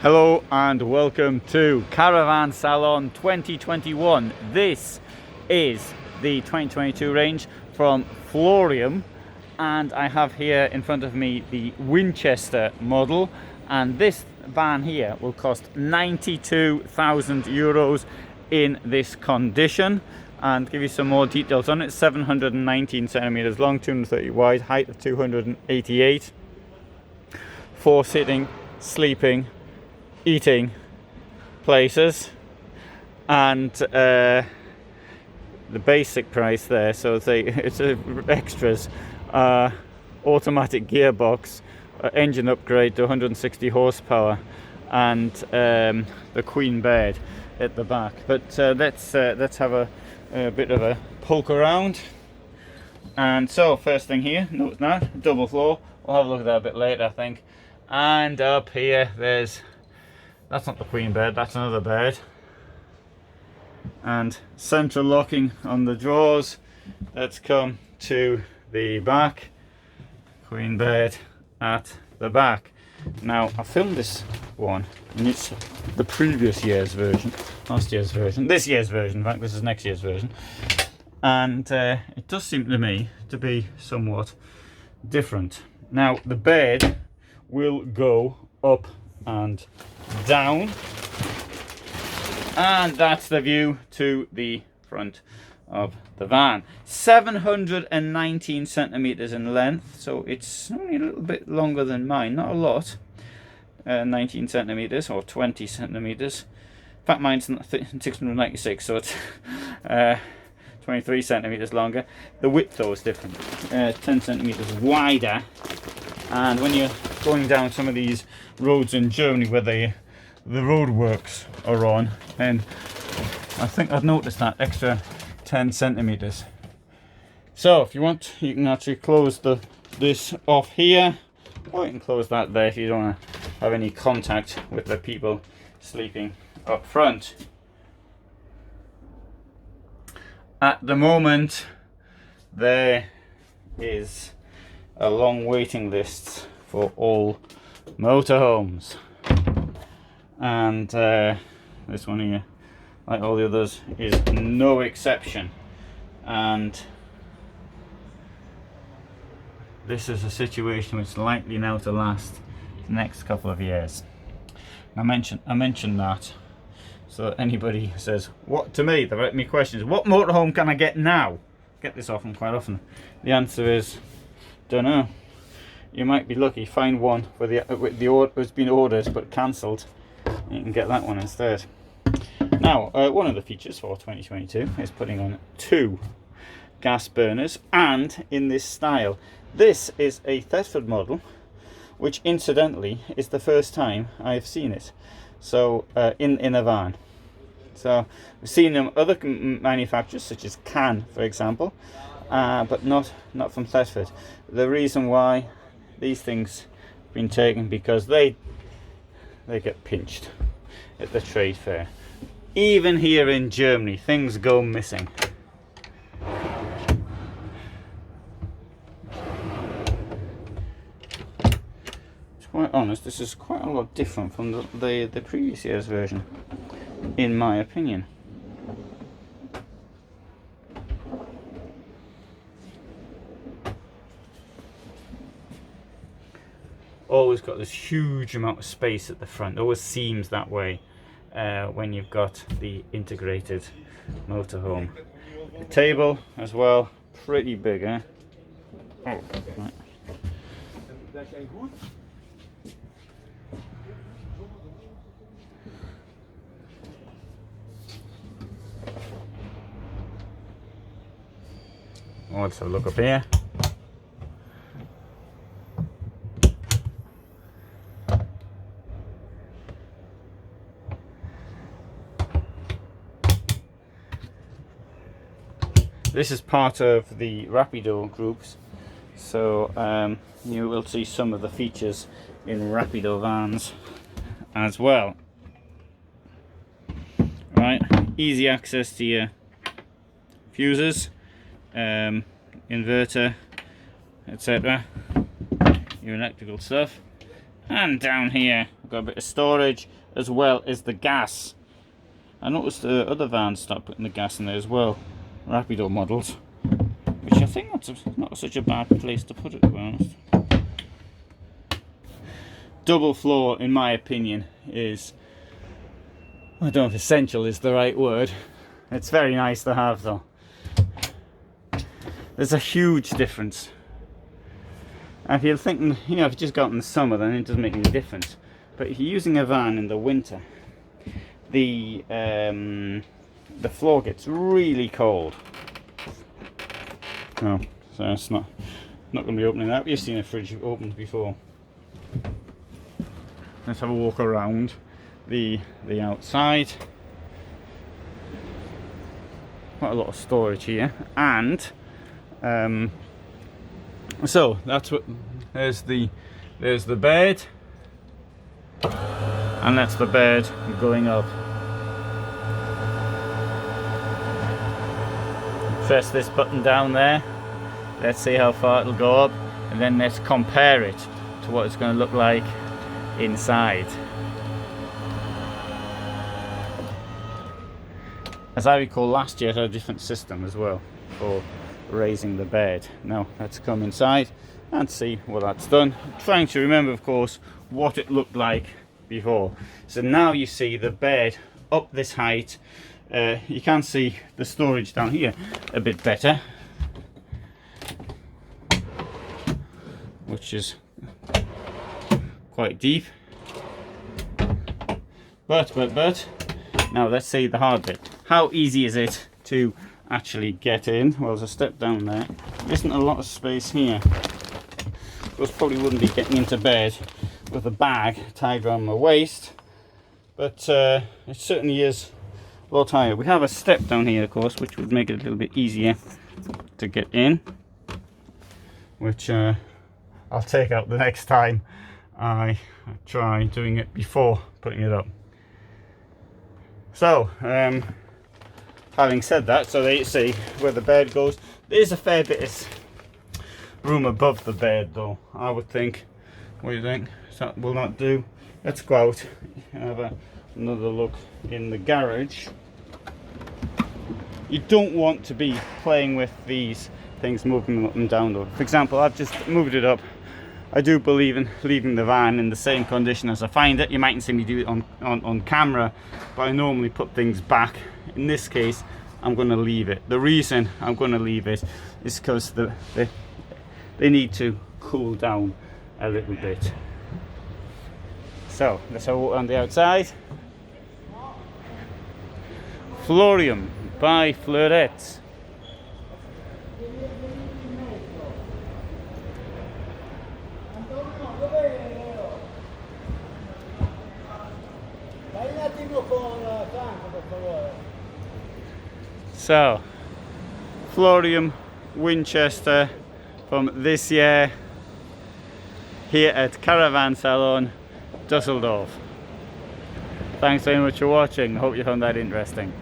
Hello and welcome to Caravan Salon 2021. This is the 2022 range from Florium, and I have here in front of me the Winchester model, and this van here will cost 92,000 euros in this condition. And give you some more details on it: 719 centimeters long, 230 wide, height of 288, 4 sitting, sleeping, eating places, and the basic price there, so it's extras, automatic gearbox, engine upgrade to 160 horsepower, and the queen bed at the back. But let's have a bit of a poke around. And so first thing here, notice that double floor. We'll have a look at that a bit later, I think. And up here, that's not the queen bed, that's another bed. And central locking on the drawers. Let's come to the back. Queen bed at the back. Now, I filmed this one, and it's the previous year's version, last year's version, this year's version. In fact, this is next year's version. And it does seem to me to be somewhat different. Now, the bed will go up and down, and that's the view to the front of the van. 719 centimeters in length, so it's only a little bit longer than mine, not a lot. 19 centimeters or 20 centimeters. In fact, mine's 696, so it's 23 centimeters longer. The width though is different, 10 centimeters wider. And when you're going down some of these roads in Germany where the roadworks are on, and I think I've noticed that extra 10 centimeters. So if you want, you can actually close this off here, or you can close that there if you don't want to have any contact with the people sleeping up front. At the moment, there is a long waiting list for all motorhomes, and this one here, like all the others, is no exception. And this is a situation which is likely now to last the next couple of years. I mentioned that, so anybody says what to me, they write me questions, what motorhome can I get now? Get this often, quite often. The answer is, don't know. You might be lucky, find one with the order has been ordered but cancelled. You can get that one instead. Now, one of the features for 2022 is putting on 2 gas burners, and in this style. This is a Thetford model, which incidentally is the first time I've seen it. So in a van. So we've seen them other manufacturers such as Can, for example, but not from Thetford. The reason why these things have been taken, because they get pinched at the trade fair. Even here in Germany, things go missing. To be quite honest, this is quite a lot different from the previous year's version, in my opinion. Always got this huge amount of space at the front. Always seems that way when you've got the integrated motorhome. The table as well, pretty big, eh? Oh, right. Oh, let's have a look up here. This is part of the Rapido groups, so you will see some of the features in Rapido vans as well. Right, easy access to your fuses, inverter, etc. Your electrical stuff. And down here, I've got a bit of storage as well as the gas. I noticed the other vans start putting the gas in there as well, Rapido models, which I think that's not such a bad place to put it, to be honest. Double floor, in my opinion, is, I don't know if essential is the right word. It's very nice to have though. There's a huge difference. And if you're thinking, you know, if you just got in the summer, then it doesn't make any difference. But if you're using a van in the winter, the floor gets really cold. Oh, so it's not going to be opening that. We've seen a fridge opened before. Let's have a walk around the outside. Quite a lot of storage here, and so that's what. There's the bed, and that's the bed going up. Press this button down there. Let's see how far it'll go up, and then let's compare it to what it's going to look like inside. As I recall, last year it had a different system as well for raising the bed. Now let's come inside and see what that's done. I'm trying to remember, of course, what it looked like before. So now you see the bed up this height. You can see the storage down here a bit better, which is quite deep. But now let's see the hard bit. How easy is it to actually get in? Well, there's a step down there. There isn't a lot of space here. I probably wouldn't be getting into bed with a bag tied around my waist, but it certainly is a lot higher. We have a step down here, of course, which would make it a little bit easier to get in, which I'll take out the next time I try doing it before putting it up. So having said that, so there you see where the bed goes. There's a fair bit of room above the bed though, I would think. What do you think? That will not do. Let's go out and have another look in the garage. You don't want to be playing with these things, moving them up and down though. For example, I've just moved it up. I do believe in leaving the van in the same condition as I find it. You mightn't see me do it on camera, but I normally put things back. In this case, I'm going to leave it. The reason I'm going to leave it is because they need to cool down a little bit. So let's have a walk on the outside. Florium by Fleuret. So, Florium Wincester from this year here at Caravan Salon, Düsseldorf. Thanks very much for watching. I hope you found that interesting.